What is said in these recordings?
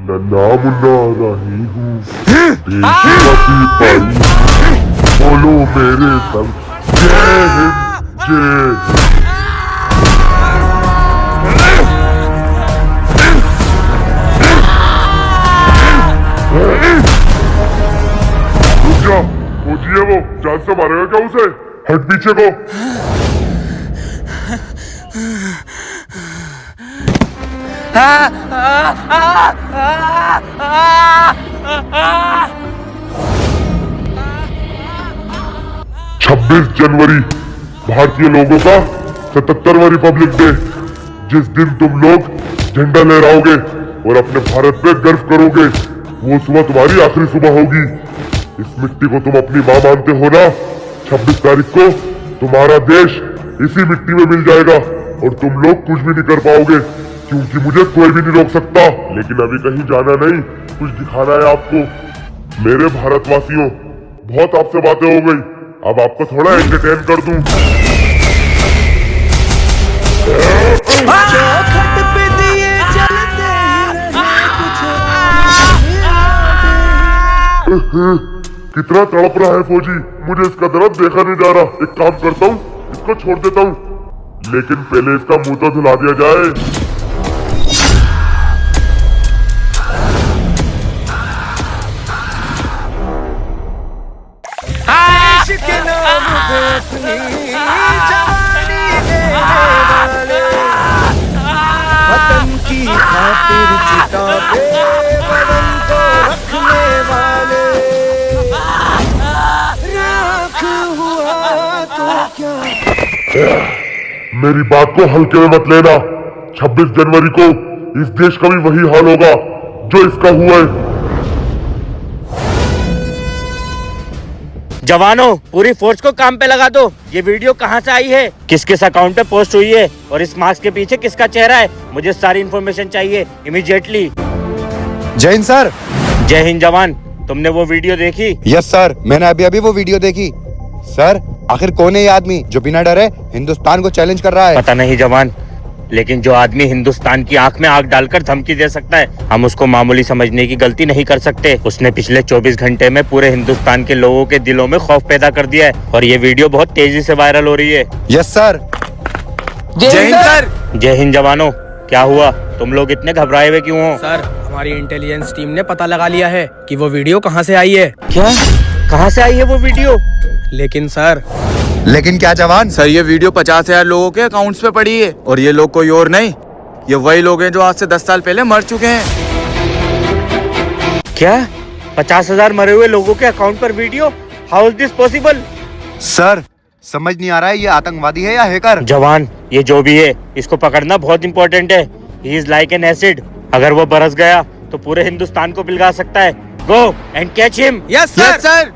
नाम ना रही हूँ देश का सिपाही बोलो मेरे संग जय हिंद जय हिंद। रुक जा, फौजी है वो, जान से मारेगा क्या उसे? हट पीछे को। छब्बीस जनवरी भारतीय लोगों का 77वां रिपब्लिक डे। जिस दिन तुम लोग झंडा लहराओगे और अपने भारत पे गर्व करोगे, वो सुबह तुम्हारी आखिरी सुबह होगी। इस मिट्टी को तुम अपनी मां मानते हो ना? 26 तारीख को तुम्हारा देश इसी मिट्टी में मिल जाएगा और तुम लोग कुछ भी नहीं कर पाओगे, क्योंकि मुझे कोई भी नहीं रोक सकता। लेकिन अभी कहीं जाना नहीं, कुछ दिखाना है आपको। मेरे भारतवासियों, बहुत आपसे बातें हो गई, अब आपको थोड़ा एंटरटेन कर दूं। चौखट पे दिए जलते कितना तड़प रहा है फौजी, मुझे इसका दर्द देखा नहीं जा रहा। एक काम करता हूँ, इसको छोड़ देता हूँ, लेकिन पहले इसका मुंह तो धुला दिया जाए। के नाम पे अपनी जवानी देने वाले, वतन की खातिर चिता पे बदन को रखने वाले, राख हुआ तो क्या। मेरी बात को हल्के में मत लेना। 26 जनवरी को इस देश का भी वही हाल होगा जो इसका हुआ है। जवानों, पूरी फोर्स को काम पे लगा दो। ये वीडियो कहाँ से आई है, किस किस अकाउंट पे पोस्ट हुई है और इस मास्क के पीछे किसका चेहरा है, मुझे सारी इन्फॉर्मेशन चाहिए इमीडिएटली। जय हिंद सर। जय हिंद जवान, तुमने वो वीडियो देखी? यस सर, मैंने अभी अभी वो वीडियो देखी। सर, आखिर कौन है ये आदमी जो बिना डरे हिंदुस्तान को चैलेंज कर रहा है? पता नहीं जवान, लेकिन जो आदमी हिंदुस्तान की आंख में आग डालकर धमकी दे सकता है, हम उसको मामूली समझने की गलती नहीं कर सकते। उसने पिछले 24 घंटे में पूरे हिंदुस्तान के लोगों के दिलों में खौफ पैदा कर दिया है और ये वीडियो बहुत तेजी से वायरल हो रही है। Yes sir. जय हिंद सर। जय हिंद जवानों, क्या हुआ, तुम लोग इतने घबराए हुए क्यों हो? सर, हमारी इंटेलिजेंस टीम ने पता लगा लिया है कि वो वीडियो कहाँ से आई है। क्या? कहाँ से आई है वो वीडियो? लेकिन क्या जवान? सर, ये वीडियो 50,000 लोगों के अकाउंट्स पे पड़ी है और ये लोग कोई और नहीं, ये वही लोग हैं जो आज से 10 साल पहले मर चुके हैं। क्या 50,000 मरे हुए लोगों के अकाउंट पर video? How is this possible? Sir, समझ नहीं आ रहा है ये आतंकवादी है या हैकर। जवान, ये जो भी है, इसको पकड़ना बहुत इंपॉर्टेंट है। He is like an acid, अगर वो बरस गया तो पूरे हिंदुस्तान को पिघला सकता है। Go and catch him. Yes sir.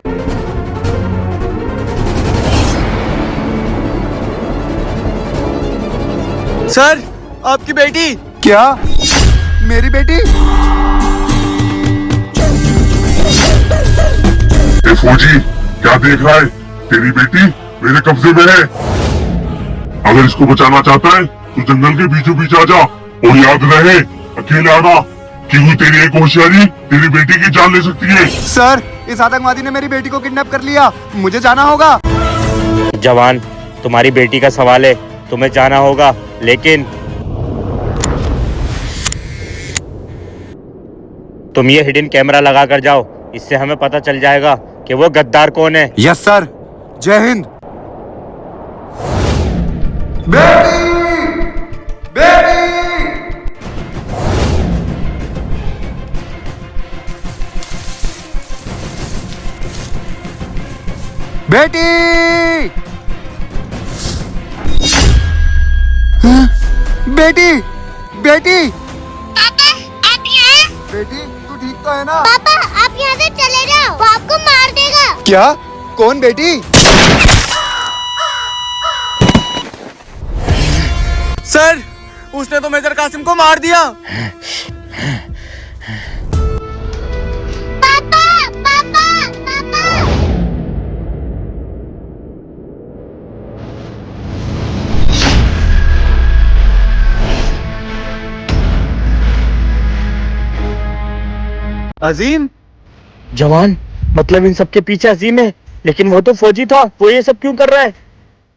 Sir, आपकी बेटी। क्या? मेरी बेटी? ए फौजी, क्या देख रहा है? तेरी बेटी मेरे कब्जे में है। अगर इसको बचाना चाहता है तो जंगल के बीचों बीच आ जा, और याद रहे अकेले आना, क्योंकि तेरी एक होशियारी तेरी बेटी की जान ले सकती है। सर, इस आतंकवादी ने मेरी बेटी को किडनैप कर लिया, मुझे जाना होगा। जवान, तुम्हारी बेटी का सवाल है, तुम्हें जाना होगा, लेकिन तुम ये हिडन कैमरा लगा कर जाओ, इससे हमें पता चल जाएगा कि वो गद्दार कौन है। Yes sir. जय हिंद। बेटी! बेटी! बेटी! हाँ? बेटी! बेटी! पापा, आप यहाँ? बेटी, तू ठीक तो है ना? पापा, आप यहाँ से चले जाओ, वो आपको मार देगा। क्या? कौन बेटी? सर, उसने तो मेजर कासिम को मार दिया। पापा, पापा, पापा। अजीम, जवान, मतलब इन सब के पीछे अजीम है, लेकिन वो तो फौजी था, वो ये सब क्यों कर रहा है?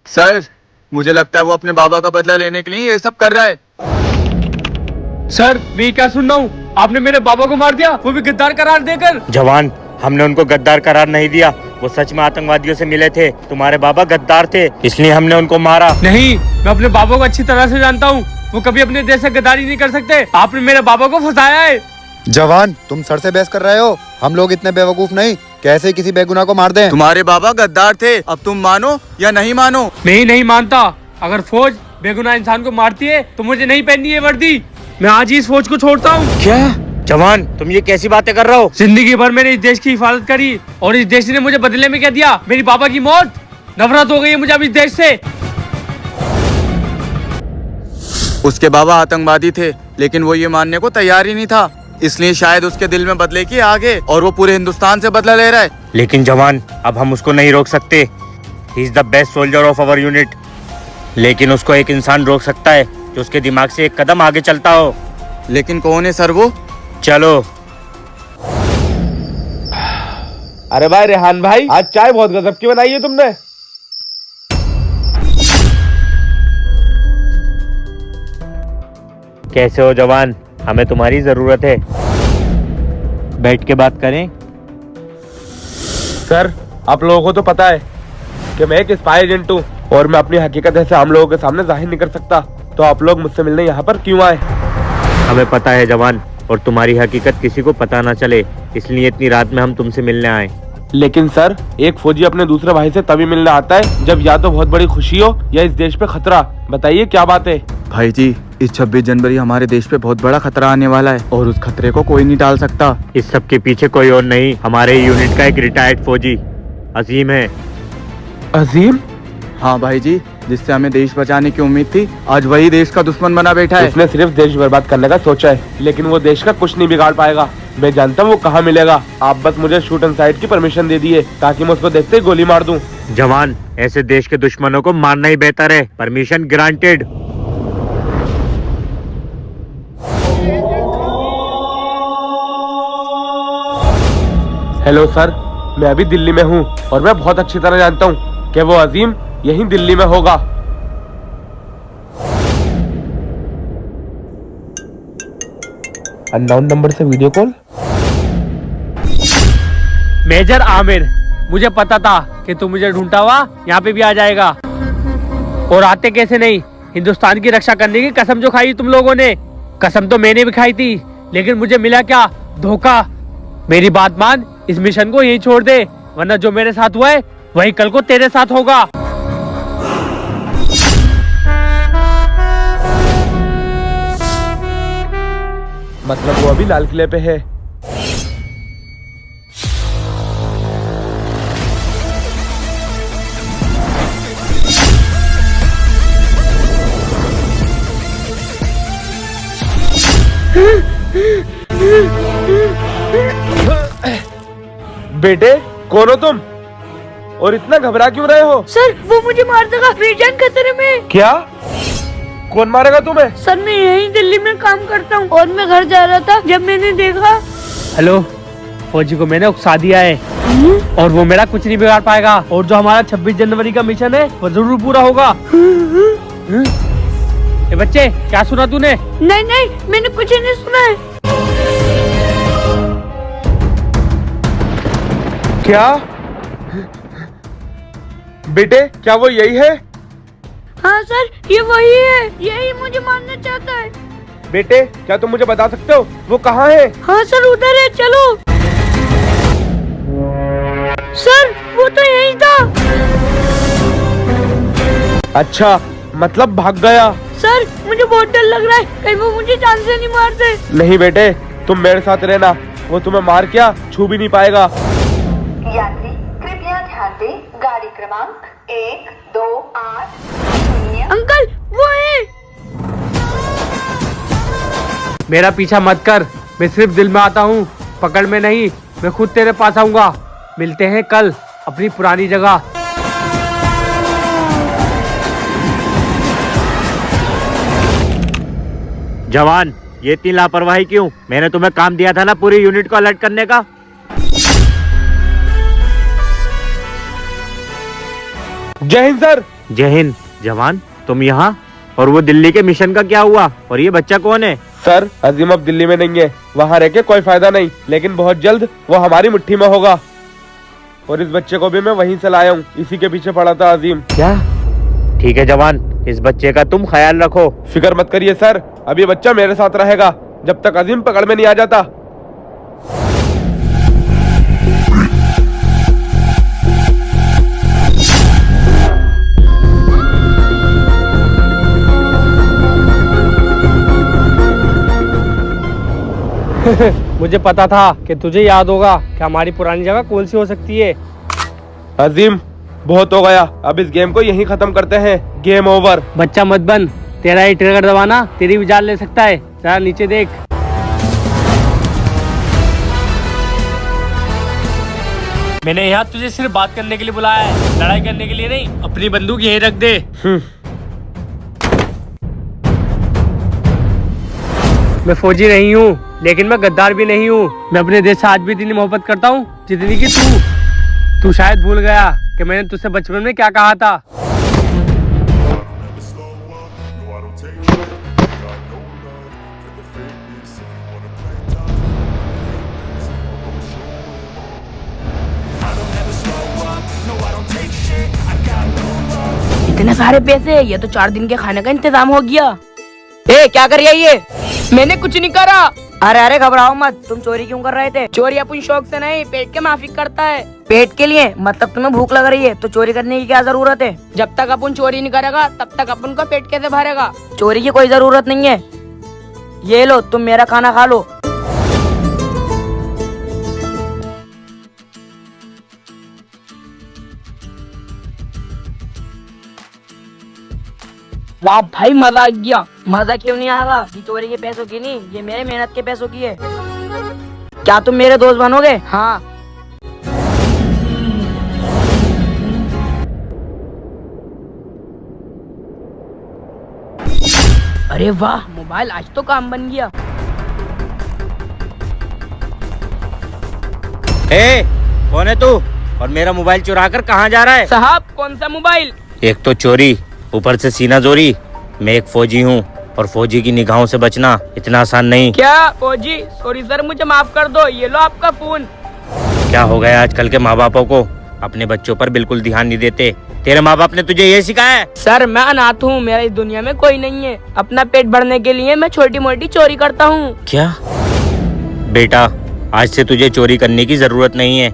सर मुझे लगता है वो अपने बाबा का बदला लेने के लिए ये सब कर रहा है। सर मैं क्या सुन रहा हूँ, आपने मेरे बाबा को मार दिया, वो भी गद्दार करार देकर। जवान, हमने उनको गद्दार करार नहीं दिया, वो सच में आतंकवादियों से मिले थे, तुम्हारे बाबा गद्दार थे, इसलिए हमने उनको मारा। नहीं, मैं अपने बाबा को अच्छी तरह से जानता हूँ, वो कभी अपने देश से गद्दारी नहीं कर सकते। आपने मेरे बाबा को फंसाया है। जवान, तुम सर से बहस कर रहे हो? हम लोग इतने बेवकूफ नहीं कैसे किसी बेगुनाह को मार दें। तुम्हारे बाबा गद्दार थे, अब तुम मानो या नहीं मानो। मैं ही नहीं मानता, अगर फौज बेगुनाह इंसान को मारती है तो मुझे नहीं पहननी है वर्दी। मैं आज ही इस फौज को छोड़ता हूँ। क्या? जवान, तुम ये कैसी बातें कर रहे हो? जिंदगी भर मैंने इस देश की हिफाजत करी और इस देश ने मुझे बदले में क्या दिया? मेरी बाबा की मौत। नफरत हो गई है मुझे अब इस देश से। उसके बाबा आतंकवादी थे, लेकिन वो ये मानने को तैयार ही नहीं था, इसलिए शायद उसके दिल में बदले की आग है और वो पूरे हिंदुस्तान से बदला ले रहा है। लेकिन जवान, अब हम उसको नहीं रोक सकते। He is the best soldier of our unit. लेकिन उसको एक इंसान रोक सकता है जो उसके दिमाग से एक कदम आगे चलता हो। लेकिन कौन है सर वो? चलो। अरे भाई रेहान भाई, आज चाय बहुत गजब की बनाई है तुमने। कैसे हो जवान? हमें तुम्हारी जरूरत है, बैठ के बात करें। सर, आप लोगों को तो पता है कि मैं एक स्पाई एजेंट हूँ और मैं अपनी हकीकत ऐसे हम लोगों के सामने जाहिर नहीं कर सकता, तो आप लोग मुझसे मिलने यहाँ पर क्यों आए? हमें पता है जवान, और तुम्हारी हकीकत किसी को पता ना चले, इसलिए इतनी रात में हम तुमसे मिलने आए। लेकिन सर, एक फौजी अपने दूसरे भाई से तभी मिलने आता है जब या तो बहुत बड़ी खुशी हो या इस देश पे खतरा। बताइए क्या बात है? भाई जी, इस 26 जनवरी हमारे देश पे बहुत बड़ा खतरा आने वाला है और उस खतरे को कोई नहीं टाल सकता। इस सब के पीछे कोई और नहीं, हमारे यूनिट का एक रिटायर्ड फौजी अजीम है। अजीम? हाँ भाई जी, जिससे हमें देश बचाने की उम्मीद थी, आज वही देश का दुश्मन बना बैठा है। उसने सिर्फ देश बर्बाद करने का सोचा है, लेकिन वो देश का कुछ नहीं बिगाड़ पाएगा। मैं जानता हूँ वो कहाँ मिलेगा। आप बस मुझे शूट एंड साइड की परमिशन दे दिए ताकि मैं उसको देखते ही गोली मार दूं। जवान, ऐसे देश के दुश्मनों को मारना ही बेहतर है। Permission granted. हेलो सर, मैं अभी दिल्ली में हूँ और मैं बहुत अच्छी तरह जानता हूँ कि वो अजीम यहीं दिल्ली में होगा। अननोन नंबर से वीडियो कॉल। मेजर आमिर, मुझे पता था कि तुम मुझे ढूंढता हुआ यहाँ पे भी आ जाएगा। और आते कैसे नहीं, हिंदुस्तान की रक्षा करने की कसम जो खाई तुम लोगों ने, कसम तो मैंने भी खाई थी, लेकिन मुझे मिला क्या? धोखा। मेरी बात मान, इस मिशन को यहीं छोड़ दे, वरना जो मेरे साथ हुआ है वही कल को तेरे साथ होगा। मतलब वो अभी लाल किले पे है। बेटे, कौन हो तुम और इतना घबरा क्यों रहे हो? सर, वो मुझे मार देगा, मेरी जान खतरे में। क्या? कौन मारेगा तुम्हें? सर, मैं यहीं दिल्ली में काम करता हूँ और मैं घर जा रहा था जब मैंने देखा। हेलो, फौजी को मैंने उकसा दिया है और वो मेरा कुछ नहीं बिगाड़ पाएगा, और जो हमारा 26 जनवरी का मिशन है वो जरूर पूरा होगा। ए बच्चे, क्या सुना तूने? नहीं नहीं, मैंने कुछ नहीं सुना है। क्या? बेटे, क्या वो यही है? हाँ सर, ये वही है, यही मुझे मारना चाहता है। बेटे, क्या तुम मुझे बता सकते हो वो कहाँ है? हाँ सर, उधर है, चलो। सर, वो तो यही था। अच्छा, मतलब भाग गया। सर, मुझे बहुत डर लग रहा है, कहीं वो मुझे जान से नहीं मार दे। नहीं बेटे, तुम मेरे साथ रहना, वो तुम्हें मार क्या छू भी नहीं पाएगा। यात्री कृपया ध्यान दें, गाड़ी क्रमांक 1280। अंकल, वो है। मेरा पीछा मत कर, मैं सिर्फ दिल में आता हूँ, पकड़ में नहीं। मैं खुद तेरे पास आऊंगा। मिलते हैं कल अपनी पुरानी जगह। जवान, ये इतनी लापरवाही क्यों? मैंने तुम्हें काम दिया था ना पूरी यूनिट को अलर्ट करने का। जय हिंद सर। जय हिंद। जवान तुम यहाँ, और वो दिल्ली के मिशन का क्या हुआ? और ये बच्चा कौन है? सर अजीम अब दिल्ली में नहीं है, वहाँ रह के कोई फायदा नहीं, लेकिन बहुत जल्द वो हमारी मुट्ठी में होगा। और इस बच्चे को भी मैं वहीं से लाया हूँ, इसी के पीछे पड़ा था अजीम। क्या? ठीक है जवान, इस बच्चे का तुम ख्याल रखो। फिक्र मत करिए सर, अब ये बच्चा मेरे साथ रहेगा जब तक अजीम पकड़ में नहीं आ जाता। मुझे पता था कि तुझे याद होगा कि हमारी पुरानी जगह कौन सी हो सकती है। अजीम बहुत हो गया, अब इस गेम को यहीं खत्म करते हैं, गेम ओवर। बच्चा मत बन, तेरा ही ट्रिगर दबाना तेरी भी जान ले सकता है। जरा नीचे देख। मैंने यहाँ तुझे सिर्फ बात करने के लिए बुलाया है, लड़ाई करने के लिए नहीं। अपनी बंदूक यहीं रख दे। मैं फौजी नहीं हूँ, लेकिन मैं गद्दार भी नहीं हूँ। मैं अपने देश से आज भी इतनी मोहब्बत करता हूँ जितनी कि तू शायद भूल गया कि मैंने तुझसे बचपन में क्या कहा था। इतने सारे पैसे, ये तो 4 दिन के खाने का इंतजाम हो गया। ए क्या कर रही है ये? मैंने कुछ नहीं करा। अरे अरे घबराओ मत, तुम चोरी क्यों कर रहे थे? चोरी अपन शौक से नहीं, पेट के माफिक करता है। पेट के लिए? मतलब तुम्हें भूख लग रही है तो चोरी करने की क्या जरूरत है? जब तक अपन चोरी नहीं करेगा तब तक अपन का पेट कैसे भरेगा? चोरी की कोई जरूरत नहीं है। ये लो तुम मेरा खाना खा लो। वाह भाई मजा आ गया। मजा क्यों नहीं आएगा? ये चोरी के पैसों की नहीं, ये मेरे मेहनत के पैसों की है। क्या तुम मेरे दोस्त बनोगे? हाँ। अरे वाह, मोबाइल आज तो काम बन गया। ए, कौन है तू? और मेरा मोबाइल चुरा कर कहाँ जा रहा है? साहब कौन सा मोबाइल? एक तो चोरी, ऊपर से सीना जोरी। मैं एक फौजी हूँ, और फौजी की निगाहों से बचना इतना आसान नहीं। क्या फौजी? सॉरी सर, मुझे माफ कर दो, ये लो आपका फोन। क्या हो गया आजकल के माँ बापों को? अपने बच्चों पर बिल्कुल ध्यान नहीं देते। तेरे माँ बाप ने तुझे ये सिखाया है? सर मैं अनाथ हूँ, मेरा इस दुनिया में कोई नहीं है। अपना पेट भरने के लिए मैं छोटी मोटी चोरी करता हूँ। क्या? बेटा आज से तुझे चोरी करने की जरूरत नहीं है।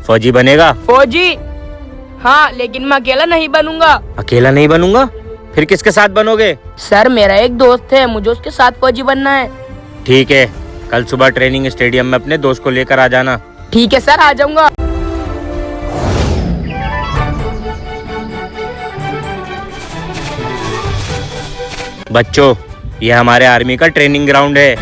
फौजी बनेगा? फौजी? हाँ, लेकिन मैं अकेला नहीं बनूंगा। अकेला नहीं बनूंगा? फिर किसके साथ बनोगे? सर मेरा एक दोस्त है, मुझे उसके साथ फौजी बनना है। ठीक है, कल सुबह ट्रेनिंग स्टेडियम में अपने दोस्त को लेकर आ जाना। ठीक है सर, आ जाऊंगा। बच्चों, ये हमारे आर्मी का ट्रेनिंग ग्राउंड है।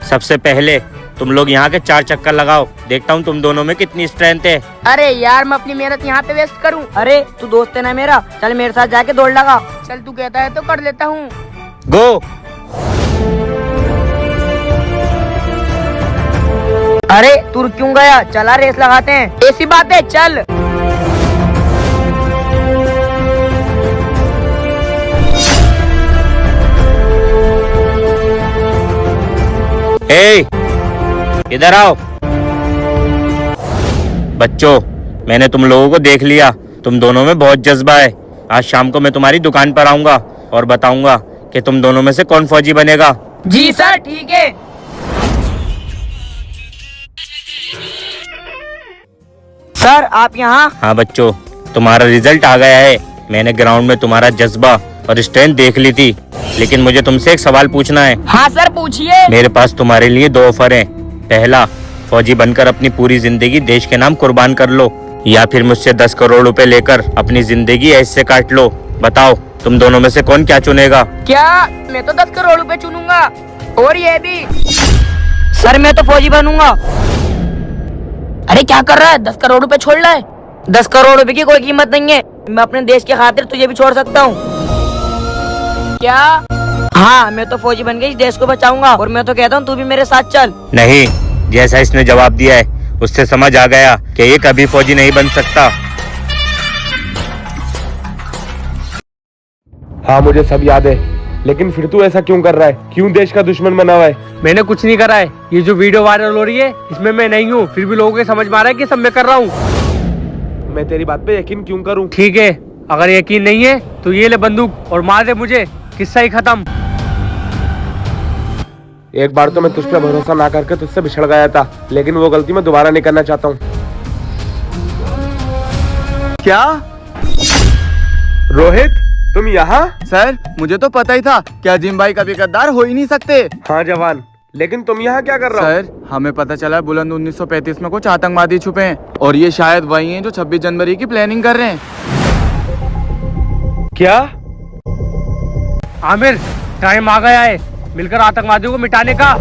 सबसे पहले तुम लोग यहाँ के 4 चक्कर लगाओ, देखता हूँ तुम दोनों में कितनी स्ट्रेंथ है। अरे यार, मैं अपनी मेहनत यहाँ पे वेस्ट करूँ? अरे तू दोस्त है ना मेरा, चल मेरे साथ जाके दौड़ लगा। चल तू कहता है तो कर लेता हूँ। गो। अरे तू क्यों गया? चला रेस लगाते हैं। ऐसी बात है, चल। ए, इधर आओ। बच्चों, मैंने तुम लोगों को देख लिया, तुम दोनों में बहुत जज्बा है। आज शाम को मैं तुम्हारी दुकान पर आऊंगा और बताऊंगा कि तुम दोनों में से कौन फौजी बनेगा। जी सर, ठीक है। सर आप यहाँ? हाँ बच्चों, तुम्हारा रिजल्ट आ गया है। मैंने ग्राउंड में तुम्हारा जज्बा और स्ट्रेंथ देख ली थी, लेकिन मुझे तुमसे एक सवाल पूछना है। हाँ सर, पूछिए। मेरे पास तुम्हारे लिए 2 ऑफर हैं। पहला, फौजी बनकर अपनी पूरी जिंदगी देश के नाम कुर्बान कर लो, या फिर मुझसे 10 करोड़ रुपए लेकर अपनी जिंदगी ऐसे से काट लो। बताओ तुम दोनों में से कौन क्या चुनेगा? क्या? मैं तो 10 करोड़ रुपए चुनूंगा। और ये भी? सर मैं तो फौजी बनूंगा। अरे क्या कर रहा है? 10 करोड़ रुपए छोड़ रहा है। 10 करोड़ रुपए की कोई कीमत नहीं है। मैं अपने देश के खातिर तुझे भी छोड़ सकता हूँ। क्या? हाँ, मैं तो फौजी बन के इस देश को बचाऊंगा और मैं तो कहता हूँ तू भी मेरे साथ चल। नहीं, जैसा इसने जवाब दिया है उससे समझ आ गया कि ये कभी फौजी नहीं बन सकता। हाँ मुझे सब याद है, लेकिन फिर तू ऐसा क्यों कर रहा है? क्यों देश का दुश्मन बना हुआ है? मैंने कुछ नहीं करा है। ये जो वीडियो वायरल हो रही है इसमें मैं नहीं हूँ, फिर भी लोगों को समझ में आ रहा है कि सब मैं कर रहा हूँ। मैं तेरी बात पे यकीन क्यों करूं? ठीक है, अगर यकीन नहीं है तो ये ले बंदूक और मार दे मुझे, किस्सा ही खत्म। एक बार तो मैं तुझ पे भरोसा ना करके तुझसे बिछड़ गया था, लेकिन वो गलती मैं दोबारा नहीं करना चाहता हूँ। क्या रोहित, तुम यहाँ? सर, मुझे तो पता ही था कि अजीम भाई कभी गद्दार हो ही नहीं सकते। हाँ जवान, लेकिन तुम यहाँ क्या कर रहे हो? सर, हमें पता चला बुलंद 1935 में कुछ आतंकवादी छुपे हैं और ये शायद वही हैं जो 26 जनवरी की प्लानिंग कर रहे हैं। क्या? आमिर, टाइम आ गया है मिलकर आतंकवादियों को मिटाने का।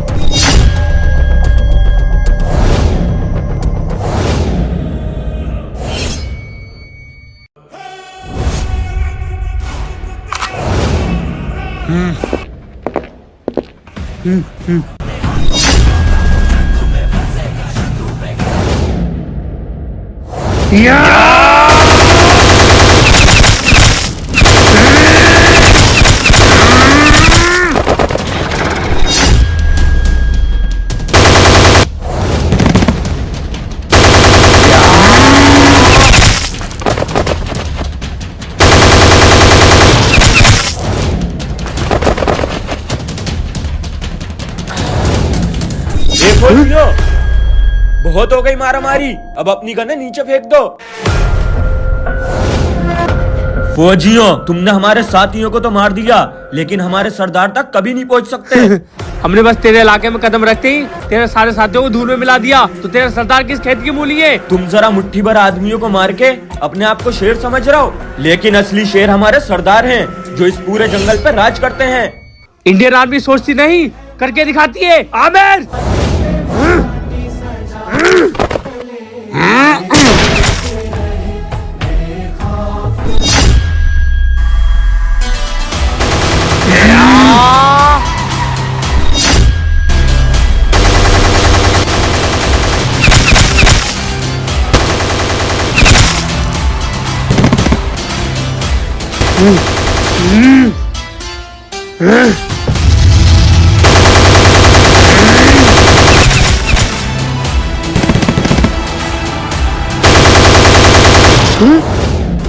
बहुत हो गई मारामारी, अब अपनी गन नीचे फेंक दो। फौजियों, तुमने हमारे साथियों को तो मार दिया, लेकिन हमारे सरदार तक कभी नहीं पहुंच सकते। हमने बस तेरे इलाके में कदम रखते ही तेरे सारे साथियों को धूल में मिला दिया, तो तेरा सरदार किस खेत की मूली है? तुम जरा मुट्ठी भर आदमियों को मार के अपने आप को शेर समझ रहे हो, लेकिन असली शेर हमारे सरदार हैं, जो इस पूरे जंगल पे राज करते हैं। इंडियन आर्मी सोचती नहीं, करके दिखाती है। आमिर,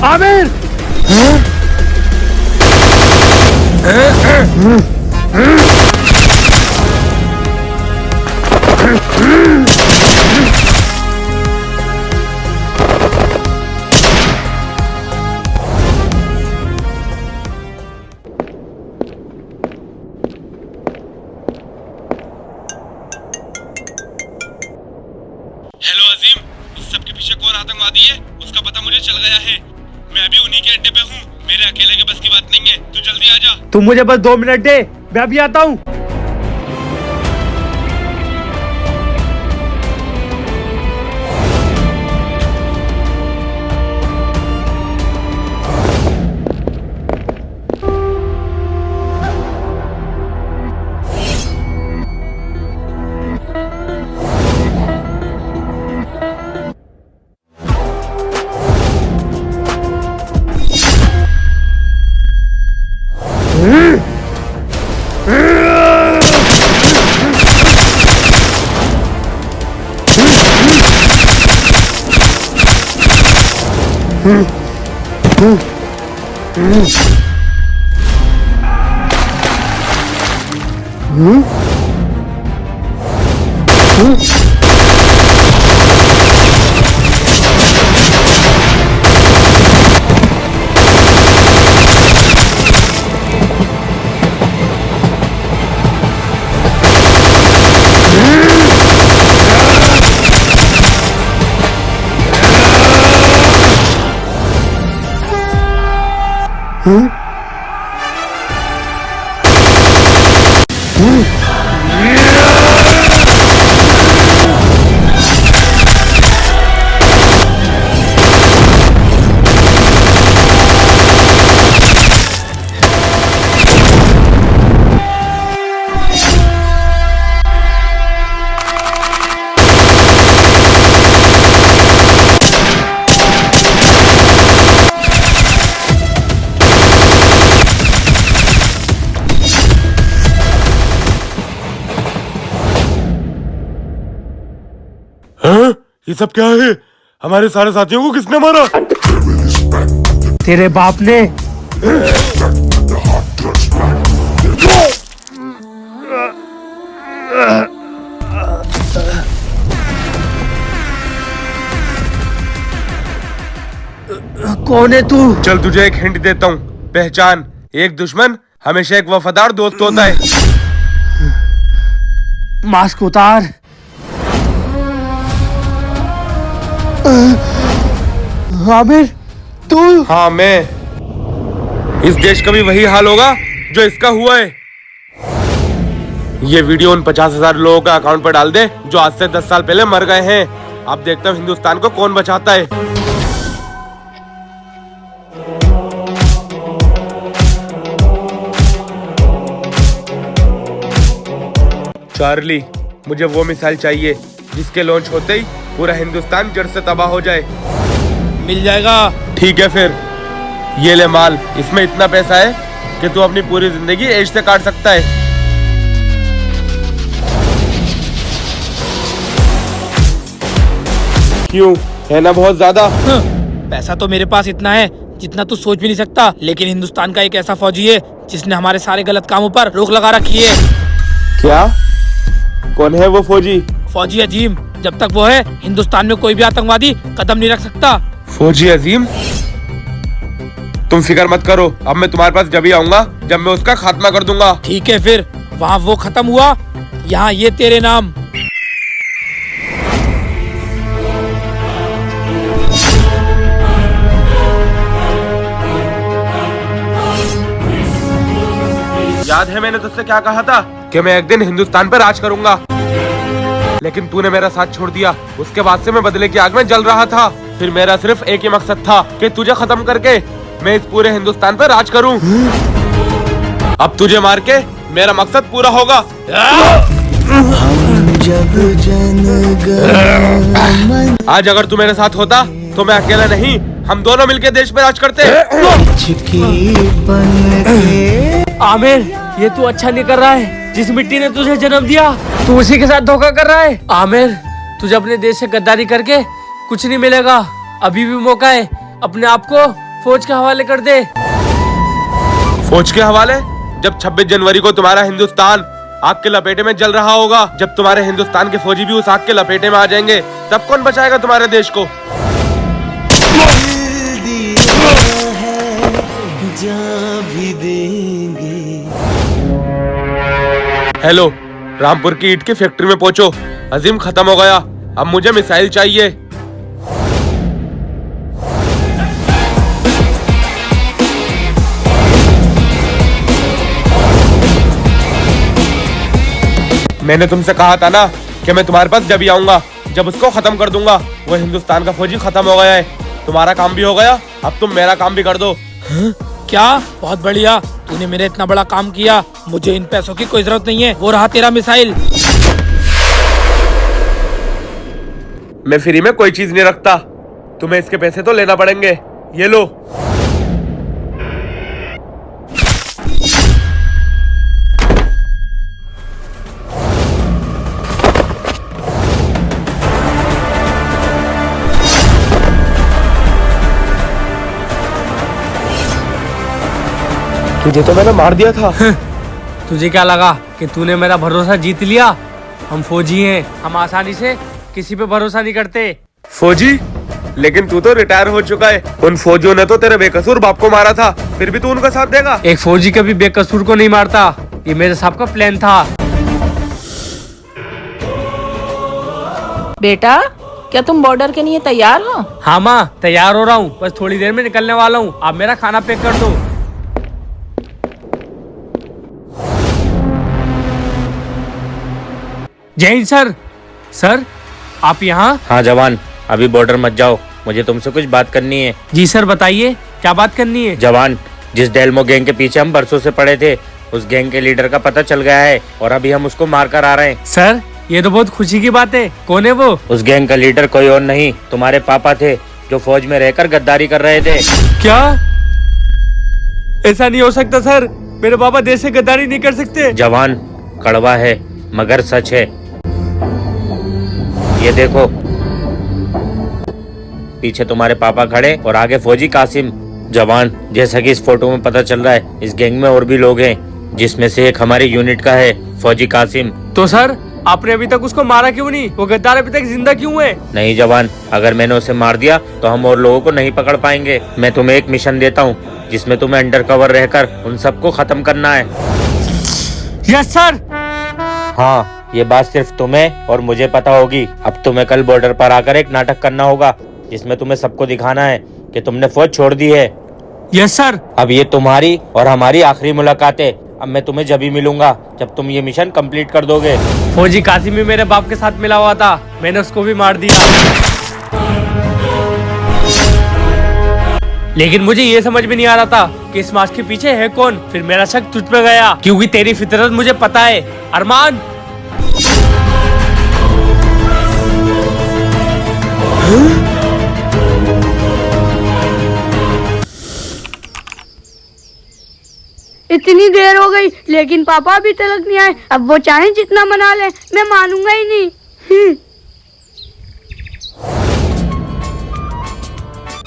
आमिर, हेलो अजीम, इस सब के पीछे कौन आतंकवादी है उसका पता मुझे चल गया है। मैं अभी उन्हीं के अड्डे पे हूँ, मेरे अकेले के बस की बात नहीं है, तू जल्दी आ जा। तुम मुझे बस 2 मिनट दे, मैं अभी आता हूँ। ये सब क्या है? हमारे सारे साथियों को किसने मारा? तेरे बाप ने। कौन है तू? चल तुझे एक हिंट देता हूँ, पहचान। एक दुश्मन हमेशा एक वफादार दोस्त होता है। मास्क उतार। आमिर तू? हाँ मैं। इस देश का भी वही हाल होगा जो इसका हुआ है। ये वीडियो उन 50,000 लोगों का अकाउंट पर डाल दे जो आज से 10 साल पहले मर गए हैं। अब देखता हूँ हिंदुस्तान को कौन बचाता है। चार्ली, मुझे वो मिसाइल चाहिए जिसके लॉन्च होते ही पूरा हिंदुस्तान जड़ से तबाह हो जाए। मिल जाएगा। ठीक है फिर, ये ले माल। इसमें इतना पैसा है कि तू अपनी पूरी जिंदगी ऐश से काट सकता है। क्यों, है ना बहुत ज्यादा? पैसा तो मेरे पास इतना है जितना तू सोच भी नहीं सकता, लेकिन हिंदुस्तान का एक ऐसा फौजी है जिसने हमारे सारे गलत कामों पर रोक लगा रखी है। क्या? कौन है वो फौजी? फौजी अजीम। जब तक वो है, हिंदुस्तान में कोई भी आतंकवादी कदम नहीं रख सकता। फौजी अजीम? तुम फिक्र मत करो, अब मैं तुम्हारे पास जब ही आऊंगा जब मैं उसका खात्मा कर दूंगा। ठीक है फिर, वहाँ वो खत्म हुआ, यहाँ ये तेरे नाम। याद है मैंने तुझसे क्या कहा था कि मैं एक दिन हिंदुस्तान पर राज करूंगा, लेकिन तूने मेरा साथ छोड़ दिया। उसके बाद से मैं बदले की आग में जल रहा था। फिर मेरा सिर्फ एक ही मकसद था कि तुझे खत्म करके मैं इस पूरे हिंदुस्तान पर राज करूं। अब तुझे मार के मेरा मकसद पूरा होगा। आज अगर तू मेरे साथ होता तो मैं अकेला नहीं, हम दोनों मिलके देश पे राज करते। आमिर, ये तू अच्छा नहीं कर रहा है। जिस मिट्टी ने तुझे जन्म दिया, तू उसी के साथ धोखा कर रहा है। आमिर, तुझे अपने देश से गद्दारी करके कुछ नहीं मिलेगा। अभी भी मौका है, अपने आप को फौज के हवाले कर दे। फौज के हवाले? जब 26 जनवरी को तुम्हारा हिंदुस्तान आग के लपेटे में जल रहा होगा, जब तुम्हारे हिंदुस्तान के फौजी भी उस आग के लपेटे में आ जाएंगे, तब कौन बचाएगा तुम्हारे देश को? हेलो, रामपुर की ईंट की फैक्ट्री में पहुंचो। अजीम खत्म हो गया, अब मुझे मिसाइल चाहिए। मैंने तुमसे कहा था ना कि मैं तुम्हारे पास जब ही आऊंगा जब उसको खत्म कर दूंगा। वो हिंदुस्तान का फौजी खत्म हो गया है, तुम्हारा काम भी हो गया, अब तुम मेरा काम भी कर दो। क्या? बहुत बढ़िया, तूने मेरे इतना बड़ा काम किया। मुझे इन पैसों की कोई जरूरत नहीं है। वो रहा तेरा मिसाइल। मैं फ्री में कोई चीज नहीं रखता, तुम्हें इसके पैसे तो लेना पड़ेंगे। ये लो। तुझे तो मैंने मार दिया था। तुझे क्या लगा कि तूने मेरा भरोसा जीत लिया? हम फौजी हैं, हम आसानी से किसी पे भरोसा नहीं करते। फौजी? लेकिन तू तो रिटायर हो चुका है। उन फौजियों ने तो तेरे बेकसूर बाप को मारा था, फिर भी तू उनका साथ देगा? एक फौजी कभी बेकसूर को नहीं मारता। ये मेरे साहब का प्लान था। बेटा, क्या तुम बॉर्डर के लिए तैयार हो? हाँ माँ, तैयार हो रहा हूँ, बस थोड़ी देर में निकलने वाला हूँ। आप मेरा खाना पैक कर दो। जय हिंद सर। सर, आप यहाँ? हाँ जवान, अभी बॉर्डर मत जाओ, मुझे तुमसे कुछ बात करनी है। जी सर, बताइए क्या बात करनी है? जवान, जिस डेल्मो गैंग के पीछे हम बरसों से पड़े थे, उस गैंग के लीडर का पता चल गया है और अभी हम उसको मार कर आ रहे हैं। सर, ये तो बहुत खुशी की बात है। कौन है वो? उस गैंग का लीडर कोई और नहीं, तुम्हारे पापा थे, जो फौज में रहकर गद्दारी कर रहे थे। क्या? ऐसा नहीं हो सकता सर, मेरे पापा देश से गद्दारी नहीं कर सकते। जवान, कड़वा है मगर सच है। ये देखो। पीछे तुम्हारे पापा खड़े और आगे फौजी कासिम। जवान, जैसा कि इस फोटो में पता चल रहा है, इस गैंग में और भी लोग हैं, जिसमें से एक हमारी यूनिट का है, फौजी कासिम। तो सर आपने अभी तक उसको मारा क्यों नहीं? वो गद्दार अभी तक जिंदा क्यों है? नहीं जवान, अगर मैंने उसे मार दिया तो हम और लोगों को नहीं पकड़ पाएंगे। मैं तुम्हें एक मिशन देता हूँ, जिसमें तुम्हें अंडर कवर रहकर उन सबको खत्म करना है। Yes sir. हाँ, ये बात सिर्फ तुम्हें और मुझे पता होगी। अब तुम्हें कल बॉर्डर पर आकर एक नाटक करना होगा, जिसमें तुम्हें सबको दिखाना है कि तुमने फौज छोड़ दी है। Yes sir. अब ये तुम्हारी और हमारी आखिरी मुलाकात है। अब मैं तुम्हें जब ही मिलूंगा जब तुम ये मिशन कंप्लीट कर दोगे। फौजी कासिम भी मेरे बाप के साथ मिला हुआ था, मैंने उसको भी मार दिया। लेकिन मुझे ये समझ में नहीं आ रहा था कि इस मास्क के पीछे है कौन। फिर मेरा शक तुझ पे गया, क्योंकि तेरी फितरत मुझे पता है। अरमान, इतनी देर हो गई लेकिन पापा अभी तक नहीं आए। अब वो चाहे जितना मना ले, मैं मानूंगा ही नहीं।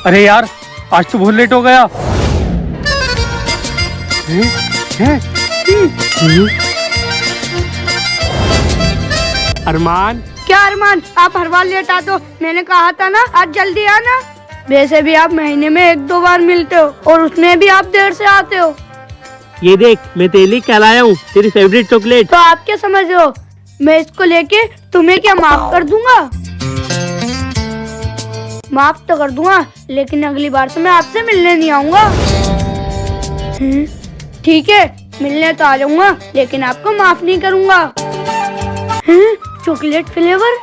अरे यार, आज तो बहुत लेट हो गया। अरमान, क्या अरमान, आप हर बार लेट आते हो। मैंने कहा था ना आज जल्दी आना। वैसे भी आप महीने में 1-2 बार मिलते हो और उसमें भी आप देर से आते हो। ये देख, मैं तेरे लिए क्या लाया हूँ, तेरी फेवरेट चॉकलेट। तो आप क्या समझ रहे हो, मैं इसको लेके तुम्हें क्या माफ कर दूंगा? माफ तो कर दूंगा, लेकिन अगली बार से मैं आपसे मिलने नहीं आऊंगा। ठीक है, मिलने तो आ जाऊंगा, लेकिन आपको माफ नहीं करूंगा। चॉकलेट फ्लेवर,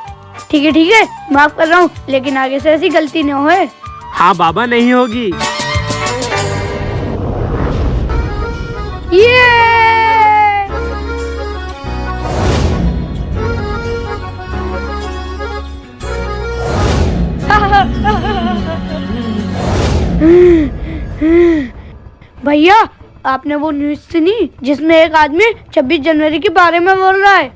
ठीक है, माफ कर रहा हूँ, लेकिन आगे से ऐसी गलती न होए। हाँ बाबा, नहीं होगी। ये भैया, आपने वो न्यूज़ सुनी जिसमें एक आदमी 26 जनवरी के बारे में बोल रहा है?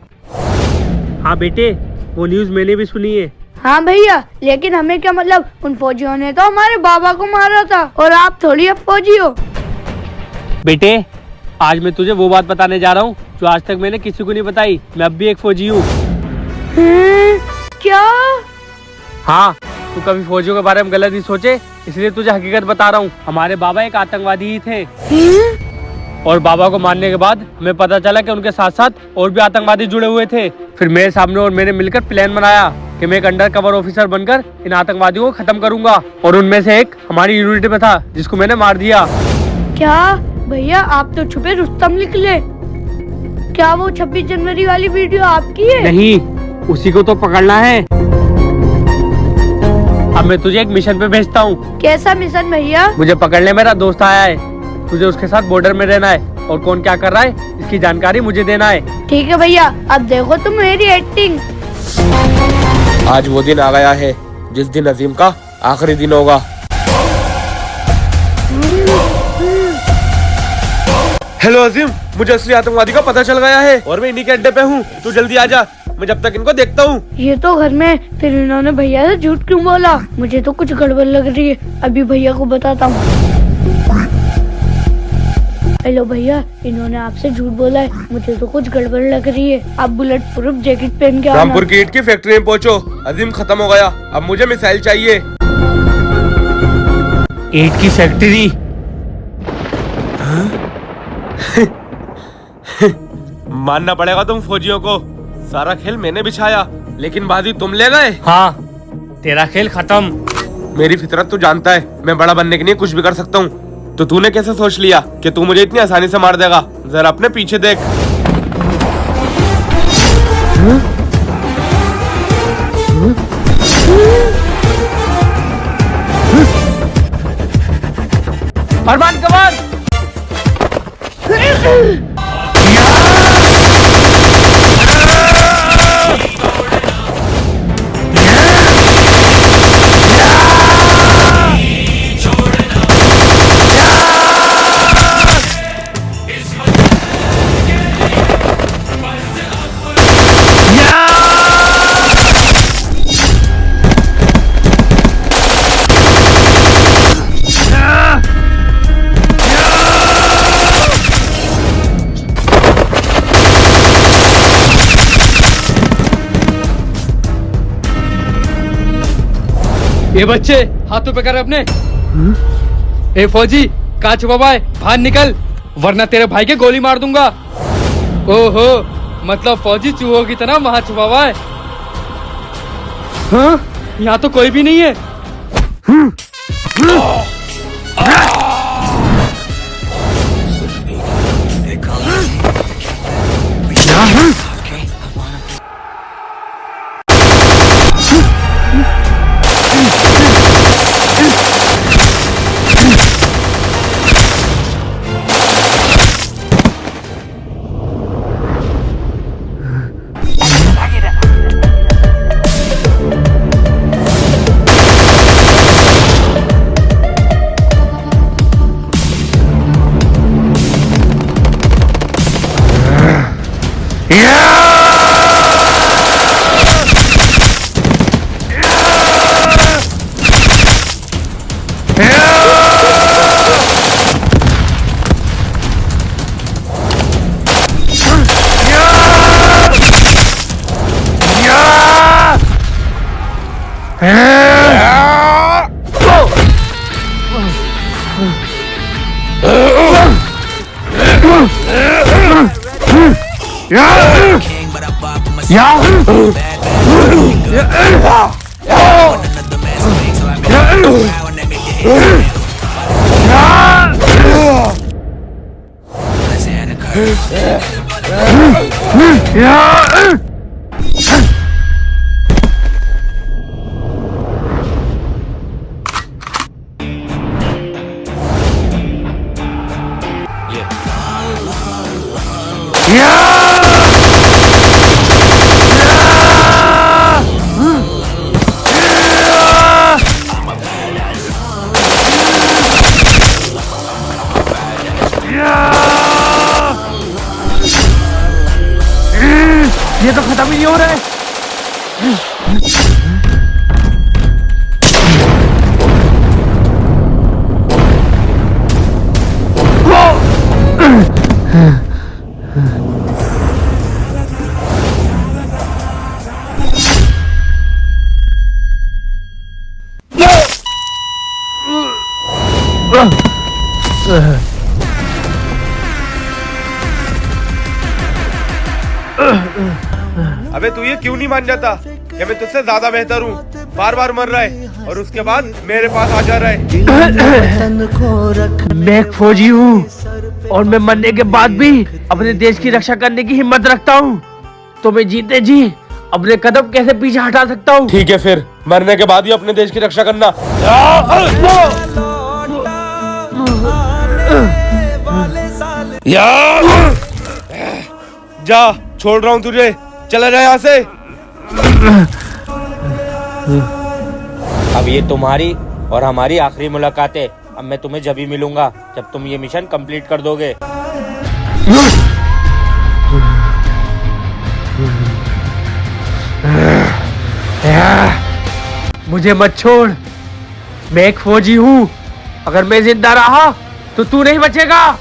हाँ बेटे, वो न्यूज़ मैंने भी सुनी है। हाँ भैया, लेकिन हमें क्या मतलब, उन फौजियों ने तो हमारे बाबा को मारा था और आप थोड़ी अब फौजी हो। बेटे, आज मैं तुझे वो बात बताने जा रहा हूँ जो आज तक मैंने किसी को नहीं बताई। मैं अब भी एक फौजी हूँ। क्या? हाँ, तू कभी फौजियों के बारे में गलत नहीं सोचे, इसलिए तुझे हकीकत बता रहा हूँ। हमारे बाबा एक आतंकवादी ही थे, और बाबा को मारने के बाद हमें पता चला कि उनके साथ साथ और भी आतंकवादी जुड़े हुए थे। फिर मेरे सामने और मैंने मिलकर प्लान बनाया कि मैं एक अंडर कवर ऑफिसर बनकर इन आतंकवादियों को खत्म करूंगा, और उनमें से एक हमारी यूनिट में था जिसको मैंने मार दिया। क्या भैया, आप तो छुपे रुस्तम निकले। क्या वो 26 जनवरी वाली वीडियो आपकी है? नहीं, उसी को तो पकड़ना है। अब मैं तुझे एक मिशन पे भेजता हूँ। कैसा मिशन भैया? मुझे पकड़ने मेरा दोस्त आया है, तुझे उसके साथ बॉर्डर में रहना है, और कौन क्या कर रहा है इसकी जानकारी मुझे देना है। ठीक है भैया, अब देखो तुम मेरी एक्टिंग। आज वो दिन आ गया है जिस दिन अजीम का आखिरी दिन होगा। हेलो अजीम, मुझे असली आतंकवादी का पता चल गया है और मैं इन्हीं के अड्डे पे हूँ। तू जल्दी आ जा, मैं जब तक इनको देखता हूँ। ये तो घर में, फिर इन्होंने भैया से झूठ क्यों बोला? मुझे तो कुछ गड़बड़ लग रही है, अभी भैया को बताता हूँ। हेलो भैया, इन्होंने आपसे झूठ बोला है, मुझे तो कुछ गड़बड़ लग रही है। आप बुलेट प्रूफ जैकेट पहन के आना। रामपुर की ईंट की फैक्ट्री में पहुँचो, अजीम खत्म हो गया, अब मुझे मिसाइल चाहिए। ईंट की फैक्ट्री? मानना पड़ेगा तुम फौजियों को, सारा खेल मैंने बिछाया, लेकिन बाजी तुम ले गए। हाँ, तेरा खेल खत्म। मेरी फितरत तू जानता है, मैं बड़ा बनने के लिए कुछ भी कर सकता हूँ। तो तूने कैसे सोच लिया कि तू मुझे इतनी आसानी से मार देगा? जरा अपने पीछे देख। अरमान कमान! ये बच्चे हाथों पे कर अपने। ए फौजी, कहाँ छुपा हुआ है? बाहर निकल, वरना तेरे भाई के गोली मार दूंगा। ओहो, मतलब फौजी चूहों की तरह वहाँ छुपा हुआ है। हाँ, यहाँ तो कोई भी नहीं है। ये तो खत्म ही नहीं हो रहा है। अबे तू ये क्यों नहीं मान जाता कि मैं तुझसे ज्यादा बेहतर हूँ? बार बार मर रहा है और उसके बाद मेरे पास आ जा रहा है। मैं एक फौजी हूँ और मैं मरने के बाद भी अपने देश की रक्षा करने की हिम्मत रखता हूँ। तो मैं जीते जी अपने कदम कैसे पीछे हटा सकता हूँ? ठीक है, फिर मरने के बाद ही अपने देश की रक्षा करना। जा, छोड़ रहा हूँ तुझे, चला जा यहाँ से। अब ये तुम्हारी और हमारी आखिरी मुलाकात है। अब मैं तुम्हें जब ही मिलूंगा जब तुम ये मिशन कंप्लीट कर दोगे। मुझे मत छोड़, मैं एक फौजी हूँ। अगर मैं जिंदा रहा तो तू नहीं बचेगा।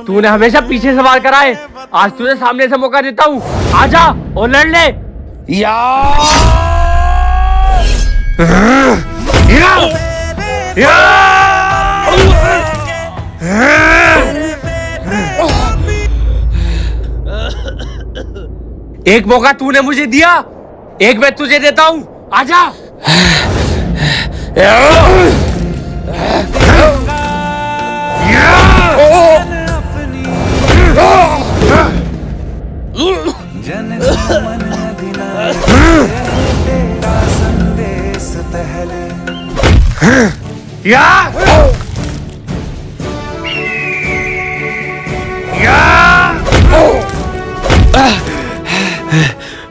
तूने हमेशा पीछे से वार करा है, आज तुझे सामने से मौका देता हूँ। आजा और लड़ ले। एक मौका तूने मुझे दिया, एक मैं तुझे देता हूँ। आजा।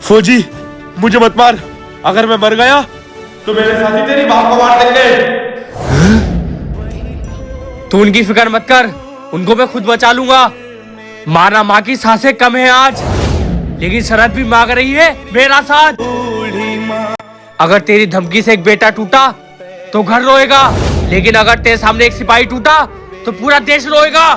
फौजी, मुझे मत मार। अगर मैं मर गया तो मेरे साथी तेरी बाप को मार देंगे। तू उनकी फिक्र मत कर, उनको मैं खुद बचा लूंगा। माना माँ की सांसें कम है आज, लेकिन सरहद भी मांग रही है मेरा साथ। अगर तेरी धमकी से एक बेटा टूटा तो घर रोएगा, लेकिन अगर तेरे सामने एक सिपाही टूटा तो पूरा देश रोएगा।